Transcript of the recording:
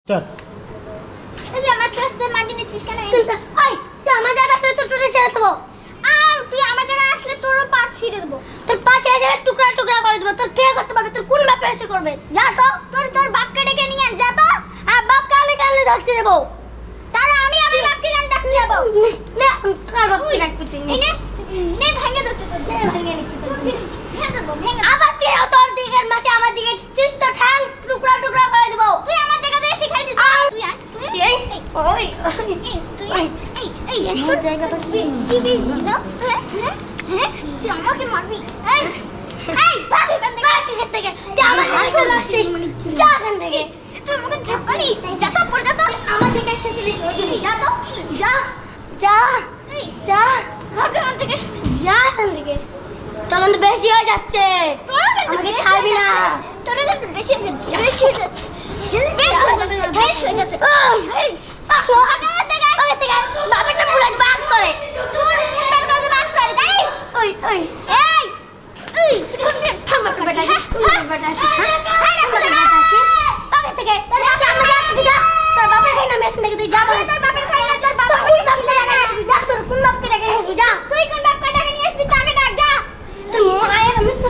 চল এই যে আমার কাছে মাটি নিচ্ছিস কেন? ওই তুই আমার জায়গা আসলে তো টুটে ছেড়ে দেবো। আর তুই আমার জায়গা আসলে তোরও পা ছিঁড়ে দেবো। তোর পা ছিঁড়ে যাবে, টুকরা টুকরা করে দেবো। তোর কে করতে পারবে? তোর কোন বাপে এসে করবে? যা তো তোর বাপকে ডেকে নিয়ে আন, যা তো। আর বাপ কালে কালে ডাকতে যাবো। তাহলে আমি আমার বাপকে কালে ডাকতে যাবো। না তোর বাপকে ডাকতে চাই না। নে ভেঙে দিচ্ছি তোর, নে ভেঙে নিচ্ছি তোর। ভেঙে দেবো, ভেঙে আবার তুই তোর দিকের মাটি আমার দিকে দিচ্ছিস তো ঠ্যাং টুকরা টুকরা করে দেবো। তুই আমার জায়গা দিয়ে শিখাইছিস। তুই আস, তুই এই ওই এই তোর জায়গাটা বেশি বেশি না? হ্যাঁ তুই আমাকে মারবি? এই ভাগ এখান থেকে। তুই আমার জায়গায় চলে আসছিস, যা এখান থেকে। তুই আমাকে ধাক্কালি, যা তো পড়ে যা তো। আমার দিকে এসেছিলিস ওই জন্য, যা তো, যা যা যা ভাগ এখান থেকে, যা এখান থেকে। তোর মধ্যে বেশি হয়ে যাচ্ছে, আমাকে ছাড়বি না। তোর মধ্যে বেশি হয়ে যাচ্ছে, বেশি হয়ে যাচ্ছে, বেশি হয়ে যাচ্ছে। বাপের নাম ভুলে বাস করে, তুই মুখের কাছে বাস করে জানিস? ওই ওই এই এই তুই কোন থাম বাপের বেটা আছিস? কোন বাপের বেটা আছিস? হ্যাঁ বাপের বেটা আছিস? আগে থেকে তোর বাপে আমাকে আসবি, যা তোর বাপের খাই নামে এখান থেকে তুই যা। বলে তোর বাপের খাই না, তোর বাপের কোন বাপকে ডাকে আসবি, যা তোর কোন বাপকে ডাকে আসবি, যা তুই কোন বাপকে ডাকে নিয়ে আসবি তাকে ডাক, যা তোর মায়ের আমি তো